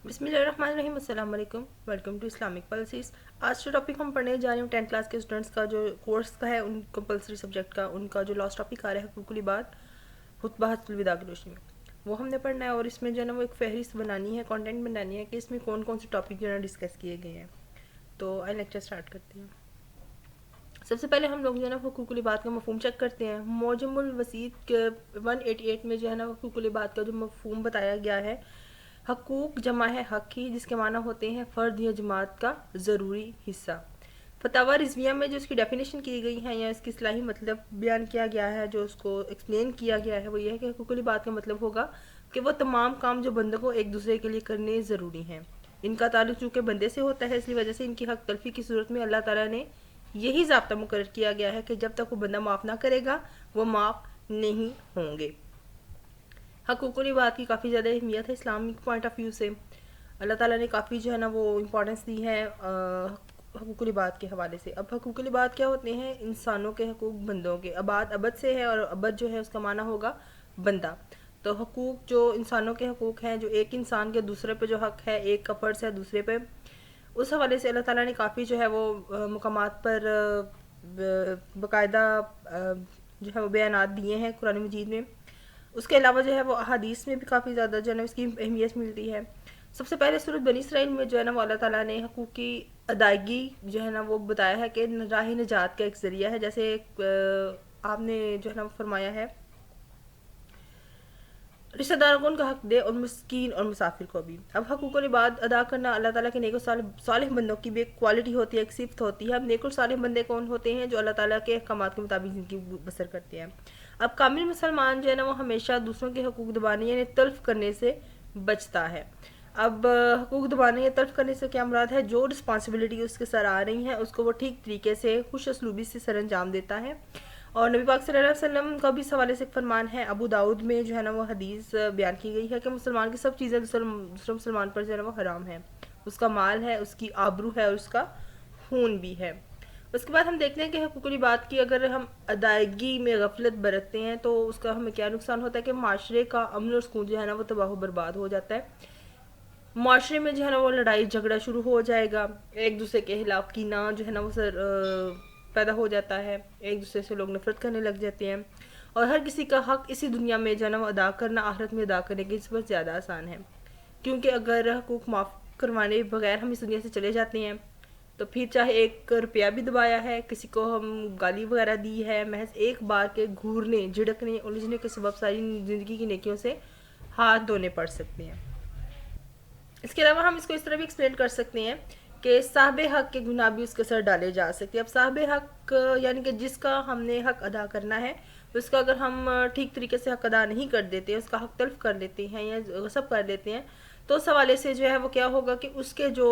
بسم اللہ الرحمن الرحیم. السلام علیکم. Welcome to Islamic policies. آج جو ٹاپک ہم پڑھنے جا رہے ہیں 10th کلاس کے اسٹوڈنٹس کا جو کورس کا ہے, ان کمپلسری سبجیکٹ کا, ان کا جو لاسٹ ٹاپک آ رہا ہے حقوق العباد خطبہ حجۃ الوداع کی روشنی میں, وہ ہم نے پڑھنا ہے. اور اس میں جو ہے نا وہ ایک فہرست بنانی ہے, کانٹینٹ بنانی ہے کہ اس میں کون کون سے ٹاپک جو ہے نا ڈسکس کیے گئے ہیں. تو آئی لیکچر اسٹارٹ کرتے ہیں. سب سے پہلے ہم لوگ جو ہے نا حقوق العباد کا مفہوم چیک کرتے ہیں. موجم الوسیط 188 میں جو ہے نا حقوق العباد کا جو مفہوم بتایا گیا ہے, حقوق جمع ہے حق ہی, جس کے معنی ہوتے ہیں فرد یا جماعت کا ضروری حصہ. فتاوی رضویہ میں جو اس کی ڈیفینیشن کی گئی ہے یا اس کی اصطلاحی مطلب بیان کیا گیا ہے, جو اس کو ایکسپلین کیا گیا ہے, وہ یہ ہے کہ حقوق العباد کا مطلب ہوگا کہ وہ تمام کام جو بندوں کو ایک دوسرے کے لیے کرنے ضروری ہیں. ان کا تعلق چونکہ بندے سے ہوتا ہے, اس لیے وجہ سے ان کی حق تلفی کی صورت میں اللہ تعالیٰ نے یہی ضابطہ مقرر کیا گیا ہے کہ جب تک وہ بندہ معاف نہ کرے گا وہ معاف نہیں ہوں گے. حقوق العباد کی کافی زیادہ اہمیت ہے اسلامک پوائنٹ آف ویو سے. اللہ تعالیٰ نے کافی جو ہے نا وہ امپورٹنس دی ہے حقوق العباد کے حوالے سے. اب حقوق العباد کیا ہوتے ہیں؟ انسانوں کے حقوق بندوں کے. عباد عبد سے ہے, اور عبد جو ہے اس کا معنی ہوگا بندہ. تو حقوق جو انسانوں کے حقوق ہیں, جو ایک انسان کے دوسرے پہ جو حق ہے, ایک کا فرض ہے دوسرے پہ, اس حوالے سے اللہ تعالیٰ نے کافی جو ہے وہ مقامات پر باقاعدہ جو ہے وہ بیانات دیے ہیں قرآن مجید میں. اس کے علاوہ جو ہے وہ احادیث میں بھی کافی زیادہ جو ہے نا اس کی اہمیت ملتی ہے. سب سے پہلے سورۃ بنی اسرائیل میں جو ہے نا وہ اللہ تعالیٰ نے حقوق کی ادائیگی جو ہے نا وہ بتایا ہے کہ راہ نجات کا ایک ذریعہ ہے. جیسے آپ نے جو ہے نا فرمایا ہے رشتہ داروں کو ان کا حق دے, اور مسکین اور مسافر کو بھی. اب حقوق العباد ادا کرنا اللہ تعالیٰ کے نیک و صالح بندوں کی بھی ایک کوالٹی ہوتی ہے, ایک صفت ہوتی ہے. اب نیک و صالح بندے کون ہوتے ہیں؟ جو اللہ تعالیٰ کے احکامات کے مطابق زندگی بسر کرتے ہیں. اب کامل مسلمان جو ہے نا وہ ہمیشہ دوسروں کے حقوق دبانے یعنی تلف کرنے سے بچتا ہے. اب حقوق دبانے یا تلف کرنے سے کیا مراد ہے؟ جو رسپانسبلٹی اس کے سر آ رہی ہیں اس کو وہ ٹھیک طریقے سے خوش اسلوبی سے سر انجام دیتا ہے. اور نبی پاک صلی اللہ علیہ وسلم کا بھی اس حوالے سے ایک فرمان ہے, ابو داؤد میں جو ہے نا وہ حدیث بیان کی گئی ہے کہ مسلمان کی سب چیزیں دوسرے مسلمان پر جو ہے نا وہ حرام ہے. اس کا مال ہے, اس کی آبرو ہے, اور اس کا خون بھی ہے. اس کے بعد ہم دیکھتے ہیں کہ حقوق العباد کی اگر ہم ادائیگی میں غفلت برتتے ہیں تو اس کا ہمیں کیا نقصان ہوتا ہے کہ معاشرے کا امن اور سکون جو ہے نا وہ تباہ و برباد ہو جاتا ہے. معاشرے میں جو ہے نا وہ لڑائی جھگڑا شروع ہو جائے گا, ایک دوسرے کے خلاف کینہ جو ہے نا وہ پیدا ہو جاتا ہے, ایک دوسرے سے لوگ نفرت کرنے لگ جاتے ہیں. اور ہر کسی کا حق اسی دنیا میں جو ہے نا وہ ادا کرنا آخرت میں ادا کرنے کی نسبت زیادہ آسان ہے. کیونکہ اگر حقوق معاف کروانے بغیر ہم اس دنیا سے چلے جاتے ہیں تو پھر چاہے 1 روپیہ بھی دبایا ہے, کسی کو ہم گالی وغیرہ دی ہے, محض ایک بار کے گھورنے جھڑکنے الجھنے کے سبب ساری زندگی کی نیکیوں سے ہاتھ دھونے پڑ سکتے ہیں. اس کے علاوہ ہم اس کو اس طرح بھی ایکسپلین کر سکتے ہیں کہ صاحب حق کے گناہ بھی اس کے سر ڈالے جا سکتے ہیں. اب صاحب حق یعنی کہ جس کا ہم نے حق ادا کرنا ہے, اس کا اگر ہم ٹھیک طریقے سے حق ادا نہیں کر دیتے, اس کا حق تلف کر لیتے ہیں یا غصب کر لیتے ہیں, تو اس حوالے سے جو ہے وہ کیا ہوگا کہ اس کے جو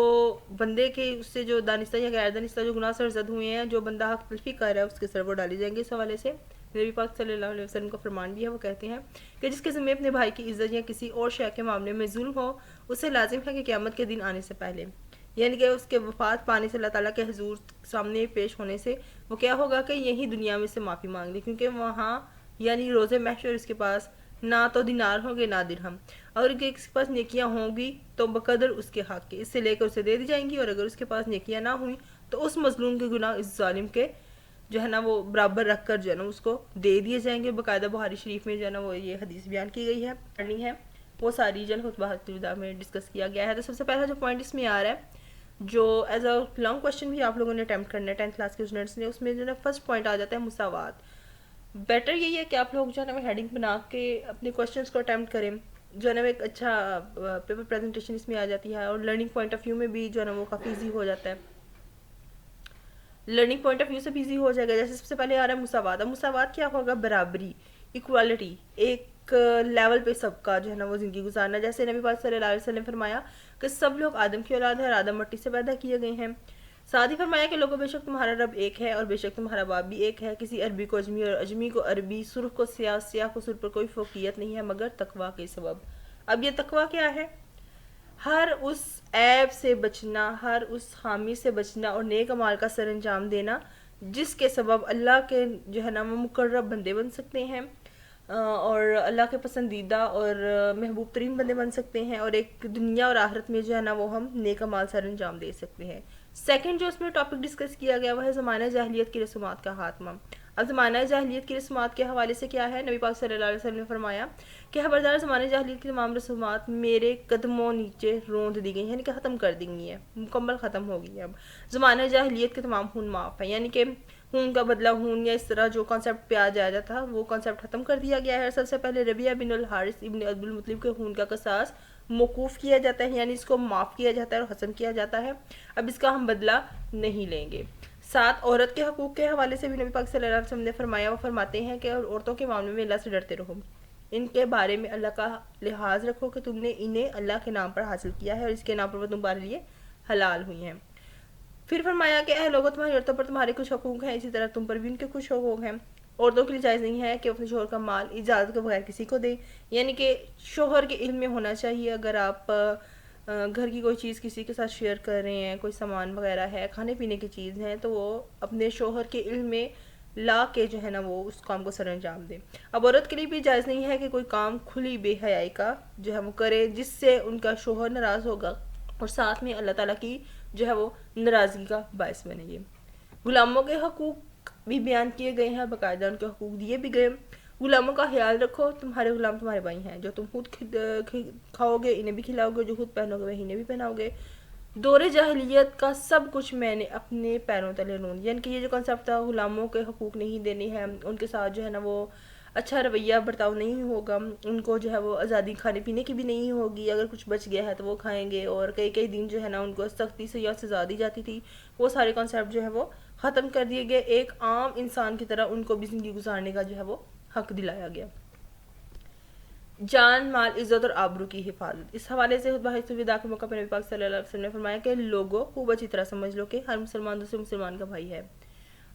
بندے کے اس سے جو دانستہ یا غیر دانستہ جو گناہ سرزد ہوئے ہیں, جو بندہ حق تلفی کر رہا ہے, اس کے سر وہ ڈالی جائیں گے. اس حوالے سے نبی پاک صلی اللہ علیہ وسلم کا فرمان بھی ہے, وہ کہتے ہیں کہ جس کے ذمہ اپنے بھائی کی عزت یا کسی اور شے کے معاملے میں ظلم ہو, اسے لازم ہے کہ قیامت کے دن آنے سے پہلے یعنی کہ اس کے وفات پانے سے اللہ تعالیٰ کے حضور سامنے پیش ہونے سے وہ کیا ہوگا کہ یہی دنیا میں سے معافی مانگ لی, کیونکہ وہاں یعنی روز محشر اس کے پاس نہ تو دینار ہوں گے نہ درہم, اور اگر اس کے پاس نیکیاں ہوں گی تو بقدر اس کے حق کے اس سے لے کر اسے دے دی جائیں گی, اور اگر اس کے پاس نیکیاں نہ ہوئیں تو اس مظلوم کے گناہ اس ظالم کے جو ہے نا وہ برابر رکھ کر جو ہے نا اس کو دے دیے جائیں گے. باقاعدہ بخاری شریف میں جو ہے نا وہ یہ حدیث بیان کی گئی ہے, پڑھنی ہے, وہ ساری جو ہے خطبہ حجۃ الوداع میں ڈسکس کیا گیا ہے. تو سب سے پہلا جو پوائنٹ اس میں آ رہا ہے, جو ایز اے لانگ کوشچن بھی آپ لوگوں نے اٹیمپٹ کرنا ہے 10th کلاس کے اسٹوڈنٹس نے, اس میں جو ہے فرسٹ پوائنٹ آ جاتا ہے مساوات. بیٹر یہی ہے کہ آپ لوگ جو ہے نا وہ ہیڈنگ بنا کے اپنے کوشچنس کو اٹیمپٹ کریں, جو ہے نا وہ ایک اچھا پیپر پریزنٹیشن اس میں آ جاتی ہے, اور لرننگ پوائنٹ آف ویو میں بھی جو ہے نا وہ کافی ایزی ہو جاتا ہے. لرننگ پوائنٹ آف ویو سے بھی ایزی ہو جائے گا. جیسے سب سے پہلے آ رہا ہے مساوات. اب مساوات کیا ہوگا؟ برابری, ایکوالٹی, ایک لیول پہ سب کا جو ہے نا وہ زندگی گزارنا. جیسے نبی پاک صلی اللہ علیہ وسلم نے فرمایا کہ سب لوگ آدم کی اولاد ہے اور آدم مٹی سے پیدا کیے گئے ہیں. ساتھ ہی فرمایا کہ لوگوں بے شک تمہارا رب ایک ہے اور بے شک تمہارا باپ بھی ایک ہے. کسی عربی کو اجمی اور اجمی کو عربی, سرخ کو سیاہ, سیاہ کو سرخ پر کوئی فوقیت نہیں ہے مگر تقویٰ کے سبب. اب یہ تقویٰ کیا ہے؟ ہر اس عیب سے بچنا, ہر اس خامی سے بچنا, اور نیک اعمال کا سر انجام دینا جس کے سبب اللہ کے جو ہے نا وہ مقرب بندے بن سکتے ہیں. اور اللہ کے پسندیدہ اور محبوب ترین بندے بن سکتے ہیں، اور ایک دنیا اور آخرت میں جو ہے نا وہ ہم نیک اعمال سر انجام دے سکتے ہیں۔ سیکنڈ جو اس میں ٹاپک ڈسکس کیا گیا وہ ہے زمانہ جاہلیت کی رسومات کا خاتمہ۔ اب زمانہ جاہلیت کی رسومات کے حوالے سے کیا ہے، نبی پاک صلی اللہ علیہ وسلم نے فرمایا کہ خبردار، زمانہ جاہلیت کی تمام رسومات میرے قدموں نیچے روند دی گئی ہیں، یعنی کہ ختم کر دی گئی ہیں، مکمل ختم ہو گئی ہیں۔ اب زمانہ جاہلیت کے تمام خون معاف ہیں، یعنی کہ خون کا بدلہ خون، یا اس طرح جو کانسیپٹ پہ آ جایا تھا وہ کانسیپٹ ختم کر دیا گیا ہے۔ سب سے پہلے ربیعہ بن الحارث ابن عبد المطلب کے خون کا قصاص موقوف کیا جاتا ہے، یعنی اس کو معاف کیا جاتا ہے اور ختم کیا جاتا ہے، اب اس کا ہم بدلہ نہیں لیں گے۔ ساتھ عورت کے حقوق کے حوالے سے بھی نبی پاک صلی اللہ علیہ وسلم نے فرمایا، وہ فرماتے ہیں کہ عورتوں کے معاملے میں اللہ سے ڈرتے رہو، ان کے بارے میں اللہ کا لحاظ رکھو کہ تم نے انہیں اللہ کے نام پر حاصل کیا ہے اور اس کے نام پر وہ تمہارے لیے حلال ہوئی ہیں۔ پھر فرمایا کہ اے لوگوں، تمہاری عورتوں پر تمہارے کچھ حقوق ہیں، اسی طرح تم پر بھی ان کے کچھ حقوق ہیں۔ عورتوں کے لیے جائز نہیں ہے کہ اپنے شوہر کا مال اجازت کے بغیر کسی کو دیں، یعنی کہ شوہر کے علم میں ہونا چاہیے۔ اگر آپ گھر کی کوئی چیز کسی کے ساتھ شیئر کر رہے ہیں، کوئی سامان وغیرہ ہے، کھانے پینے کی چیز ہے، تو وہ اپنے شوہر کے علم میں لا کے جو ہے نا وہ اس کام کو سر انجام دے۔ اب عورت کے لیے بھی جائز نہیں ہے کہ کوئی کام کھلی بے حیائی کا جو ہے وہ کرے جس سے ان کا شوہر ناراض ہوگا اور ساتھ میں اللہ تعالیٰ کی جو ہے وہ ناراضگی کا باعث بنے گی۔ غلاموں کے حقوق بھی بیان کیے گئے ہیں، باقاعدہ ان کے حقوق دیے بھی گئے۔ غلاموں کا خیال رکھو، تمہارے غلام تمہارے بھائی ہیں، جو تم خود کھاؤ گے انہیں بھی کھلاؤ گے، جو خود پہنو گے وہی انہیں بھی پہناؤ گے۔ دور جاہلیت کا سب کچھ میں نے اپنے پیروں تلے رون، یعنی کہ یہ جو کنسیپٹ تھا غلاموں کے حقوق نہیں دینے ہیں، ان کے ساتھ جو ہے نا وہ اچھا رویہ برتاؤ نہیں ہوگا، ان کو جو ہے وہ آزادی کھانے پینے کی بھی نہیں ہوگی، اگر کچھ بچ گیا ہے تو وہ کھائیں گے، اور کئی کئی دن جو ہے نا ان کو سختی سے یا سزا دی جاتی تھی، وہ سارے کنسیپٹ جو ہے وہ ختم کر دیے گئے۔ ایک عام انسان کی طرح ان کو بھی زندگی گزارنے کا جو ہے وہ حق دلایا گیا۔ جان، مال، عزت اور آبرو کی حفاظت، اس حوالے سے خطبہ حجۃ الوداع کے موقع پر نبی پاک صلی اللہ علیہ وسلم نے فرمایا کہ لوگوں خوب اچھی طرح سمجھ لو کہ ہر مسلمان دوسرے مسلمان کا بھائی ہے،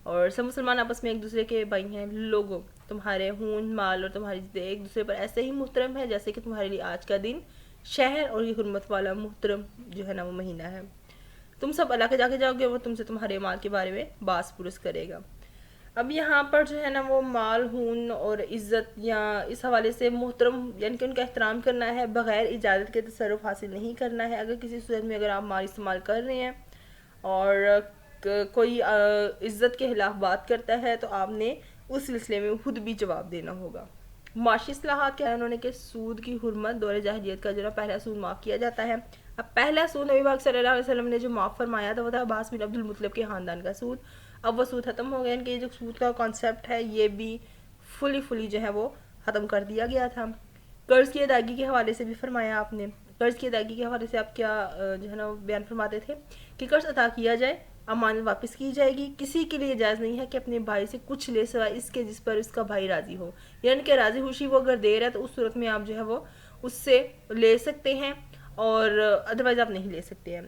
اور سب مسلمان آپس میں ایک دوسرے کے بھائی ہیں۔ لوگوں، تمہارے خون، مال اور تمہاری عزت ایک دوسرے پر ایسے ہی محترم ہے جیسے کہ تمہارے لیے آج کا دن شہر اور یہ حرمت والا محترم جو ہے نا وہ مہینہ ہے۔ تم سب اللہ کے جا کے جاؤ گے، وہ تم سے تمہارے مال کے بارے میں باس پرس کرے گا۔ اب یہاں پر جو ہے نا وہ مال، خون اور عزت یا اس حوالے سے محترم، یعنی کہ ان کا احترام کرنا ہے، بغیر اجازت کے تصرف حاصل نہیں کرنا ہے۔ اگر کسی صورت میں اگر آپ مال استعمال کر رہے ہیں اور کوئی عزت کے خلاف بات کرتا ہے تو آپ نے اس سلسلے میں خود بھی جواب دینا ہوگا۔ معاشی اصلاحات کیا ہے انہوں نے کہ سود کی حرمت، دور جاہلیت کا جو ہے پہلا سود معاف کیا جاتا ہے۔ اب پہلا سود نبی پاک صلی اللہ علیہ وسلم نے جو معاف فرمایا تھا وہ تھا عباس بن عبد المطلب کے خاندان کا سود۔ اب وہ سود ختم ہو گیا، ان کے یہ جو سود کا کانسیپٹ ہے یہ بھی فلی جو ہے وہ ختم کر دیا گیا تھا۔ قرض کی ادائیگی کے حوالے سے بھی فرمایا آپ نے، قرض کی ادائیگی کے حوالے سے آپ کیا جو ہے نا بیان فرماتے تھے کہ قرض ادا کیا جائے، امانت واپس کی جائے گی، کسی کے لیے جائز نہیں ہے کہ اپنے بھائی سے کچھ لے سوائے اس کے جس پر اس کا بھائی راضی ہو، یعنی کہ راضی خوشی وہ اگر دے رہا ہے تو اس صورت میں آپ جو ہے وہ اس سے لے سکتے ہیں، اور ادروائز آپ نہیں لے سکتے ہیں۔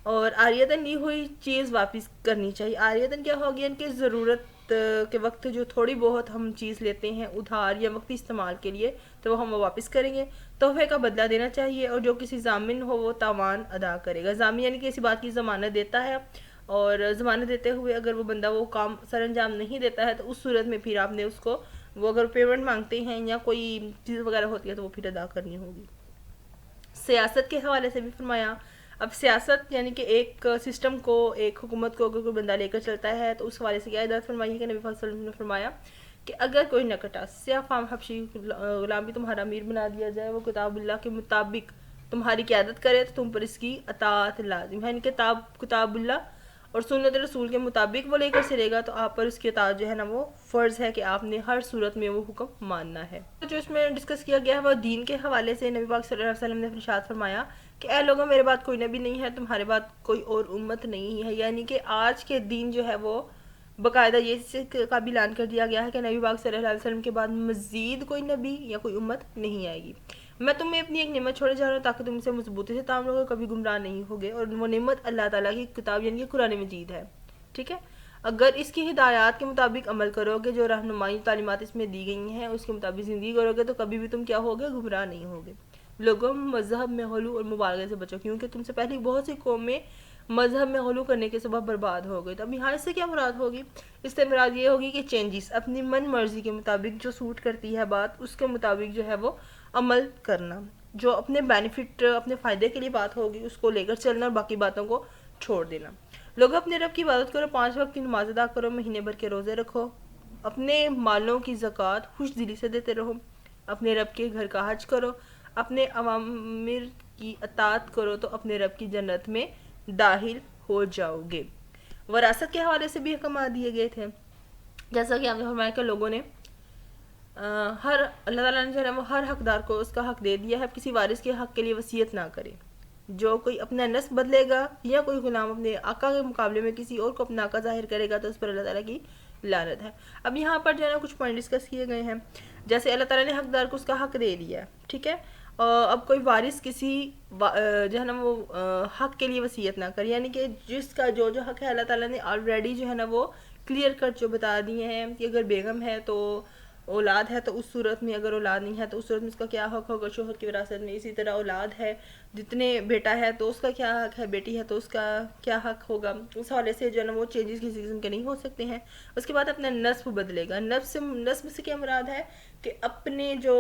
اور عاریتاً لی ہوئی چیز واپس کرنی چاہیے۔ عاریتاً کیا ہوگی، ان کی ضرورت کے وقت جو تھوڑی بہت ہم چیز لیتے ہیں ادھار یا وقتی استعمال کے لیے تو وہ ہم وہ واپس کریں گے۔ تحفے کا بدلہ دینا چاہیے، اور جو کسی ضامن ہو وہ تاوان ادا کرے گا۔ ضامن یعنی کہ کسی بات کی ضمانت دیتا ہے، اور ضمانت دیتے ہوئے اگر وہ بندہ وہ کام سر انجام نہیں دیتا ہے تو اس صورت میں پھر آپ نے اس کو وہ اگر پیمنٹ مانگتے ہیں یا کوئی چیز وغیرہ ہوتی ہے تو وہ پھر ادا کرنی ہوگی۔ سیاست کے حوالے سے بھی فرمایا، اب سیاست یعنی کہ ایک سسٹم کو، ایک حکومت کو اگر کوئی بندہ لے کر چلتا ہے تو اس حوالے سے کیا ہدایت فرمائی ہے کہ نبی صلی اللہ علیہ وسلم نے فرمایا کہ اگر کوئی نکٹا سیاہ فام حبشی غلام بھی تمہارا امیر بنا دیا جائے، وہ کتاب اللہ کے مطابق تمہاری قیادت کرے تو تم پر اس کی اطاعت لازم ہے، یعنی کتاب اللہ اور سنت رسول کے مطابق وہ لے کر چلے گا تو آپ پر اس کی اطاعت جو ہے نا وہ فرض ہے کہ آپ نے ہر صورت میں وہ حکم ماننا ہے۔ جو اس میں ڈسکس کیا گیا ہے وہ دین کے حوالے سے، نبی پاک صلی اللہ علیہ وسلم نے ارشاد فرمایا کہ اے لوگوں، میرے بعد کوئی نبی نہیں ہے، تمہارے بعد کوئی اور امت نہیں ہے، یعنی کہ آج کے دین جو ہے وہ باقاعدہ یہ کا بھی اعلان کر دیا گیا ہے کہ نبی پاک صلی اللہ علیہ وسلم کے بعد مزید کوئی نبی یا کوئی امت نہیں آئے گی۔ میں تمہیں اپنی ایک نعمت چھوڑے جا رہا ہوں تاکہ تم سے مضبوطی سے تعامل ہوگا، کبھی گمراہ نہیں ہوگے، اور وہ نعمت اللہ تعالیٰ کی کتاب یعنی کہ قرآن مجید ہے، ٹھیک ہے۔ اگر اس کی ہدایات کے مطابق عمل کرو گے، جو رہنمائی تعلیمات اس میں دی گئی ہیں اس کے مطابق زندگی کرو گے تو کبھی بھی تم کیا ہوگے، گمراہ نہیں ہوگے۔ لوگوں مذہب میں غلو اور مبالغے سے بچو، کیونکہ تم سے پہلے بہت سی قومیں مذہب میں غلو کرنے کے سبب برباد ہو گئی۔ تو اب یہاں اس سے کیا مراد ہوگی؟ اس سے مراد یہ ہوگی کہ چینجز، اپنی من مرضی کے مطابق جو سوٹ کرتی ہے بات، اس کے مطابق جو ہے وہ عمل کرنا، جو اپنے بینیفٹ، اپنے فائدے کے لیے بات ہوگی اس کو لے کر چلنا، اور باقی باتوں کو چھوڑ دینا۔ لوگوں اپنے رب کی عبادت کرو، 5 وقت کی نماز ادا کرو، مہینے بھر کے روزے رکھو، اپنے مالوں کی زکوٰۃ خوش دلی سے دیتے رہو، اپنے رب کے گھر کا حج کرو، اپنے اوامر کی اطاعت کرو تو اپنے رب کی جنت میں داخل ہو جاؤ گے۔ وراثت کے حوالے سے بھی احکامات دیے گئے تھے، جیسا کہ آپ نے فرمایا کہ لوگوں نے ہر اللہ تعالیٰ نے جو ہے وہ ہر حقدار کو اس کا حق دے دیا ہے، کسی وارث کے حق کے لیے وصیت نہ کرے۔ جو کوئی اپنا نسب بدلے گا یا کوئی غلام اپنے آقا کے مقابلے میں کسی اور کو اپنا آقا ظاہر کرے گا تو اس پر اللہ تعالیٰ کی لعنت ہے۔ اب یہاں پر جو ہے نا کچھ پوائنٹ ڈسکس کیے گئے ہیں، جیسے اللہ تعالیٰ نے حقدار کو اس کا حق دے دیا ہے، ٹھیک ہے، اب کوئی وارث کسی جو ہے نا وہ حق کے لیے وصیت نہ کرے، یعنی کہ جس کا جو حق ہے اللہ تعالیٰ نے آلریڈی جو ہے نا وہ کلیئر کٹ جو بتا دیے ہیں کہ اگر بیگم ہے تو اولاد ہے تو اس صورت میں، اگر اولاد نہیں ہے تو اس صورت میں اس کا کیا حق ہوگا شوہر کی وراثت میں، اسی طرح اولاد ہے جتنے بیٹا ہے تو اس کا کیا حق ہے، بیٹی ہے تو اس کا کیا حق ہوگا، اس حوالے سے جو ہے نا وہ چینجز کسی قسم کے نہیں ہو سکتے ہیں۔ اس کے بعد اپنا نسب بدلے گا، نسب سے کیا مراد ہے کہ اپنے جو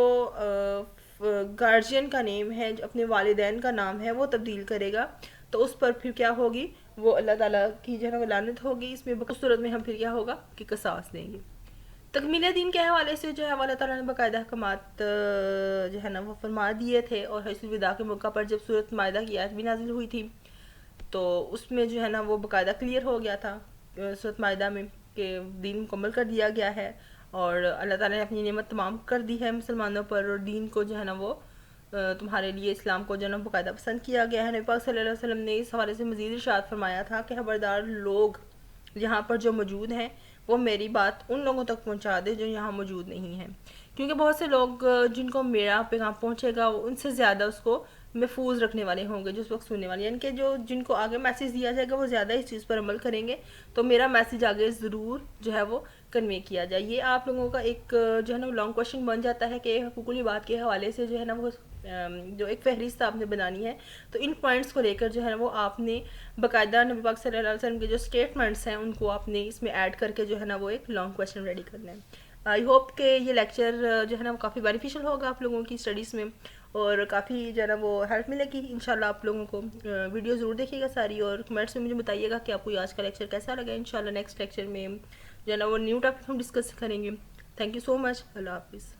گارجین کا نیم ہے، جو اپنے والدین کا نام ہے وہ تبدیل کرے گا تو اس پر پھر کیا ہوگی، وہ اللہ تعالیٰ کی جو ہے نا وہ لعنت ہوگی۔ اس میں اس صورت میں ہم پھر کیا ہوگا کہ قصاص دیں گے۔ تکمیل دین کے حوالے سے جو ہے اللہ تعالیٰ نے باقاعدہ احکامات جو ہے نا وہ فرما دیے تھے، اور حجۃ الوداع کے موقع پر جب سورۃ مائدہ کی آیت بھی نازل ہوئی تھی تو اس میں جو ہے نا وہ باقاعدہ کلیئر ہو گیا تھا سورۃ مائدہ میں کہ دین مکمل کر دیا گیا ہے، اور اللہ تعالیٰ نے اپنی نعمت تمام کر دی ہے مسلمانوں پر، اور دین کو جو ہے نا وہ تمہارے لیے اسلام کو جو ہے نا باقاعدہ پسند کیا گیا ہے۔ نبی پاک صلی اللہ علیہ وسلم نے اس حوالے سے مزید ارشاد فرمایا تھا کہ خبردار لوگ یہاں پر جو موجود ہیں وہ میری بات ان لوگوں تک پہنچا دے جو یہاں موجود نہیں ہیں، کیونکہ بہت سے لوگ جن کو میرا پیغام پہنچے گا وہ ان سے زیادہ اس کو محفوظ رکھنے والے ہوں گے جو اس وقت سننے والے، یعنی کہ جن کو آگے میسیج دیا جائے گا وہ زیادہ اس چیز پر عمل کریں گے، تو میرا میسیج آگے ضرور جو ہے وہ کنوے کیا جائے۔ یہ آپ لوگوں کا ایک جو ہے نا لانگ کویشچن بن جاتا ہے کہ حقوق العباد کے حوالے سے جو ہے نا وہ جو ایک فہرست آپ نے بنانی ہے، تو ان پوائنٹس کو لے کر جو ہے نا وہ آپ نے باقاعدہ نبی پاک صلی اللہ علیہ وسلم کے جو اسٹیٹمنٹس ہیں ان کو آپ نے اس میں ایڈ کر کے جو ہے نا وہ ایک لانگ کویشچن ریڈی کرنا ہے۔ آئی ہوپ کہ یہ لیکچر جو ہے نا وہ کافی بینیفیشل ہوگا آپ لوگوں کی اسٹڈیز میں، اور کافی جو ہے نا وہ ہیلپ ملے گی انشاءاللہ آپ لوگوں کو۔ ویڈیو ضرور دیکھیے گا ساری، اور کمنٹس میں مجھے بتائیے گا کہ آپ کو آج کا لیکچر کیسا لگا۔ انشاءاللہ نیکسٹ لیکچر میں جو ہے نا وہ نیو ٹاپک ہم ڈسکس کریں گے۔ تھینک یو سو مچ، اللہ حافظ۔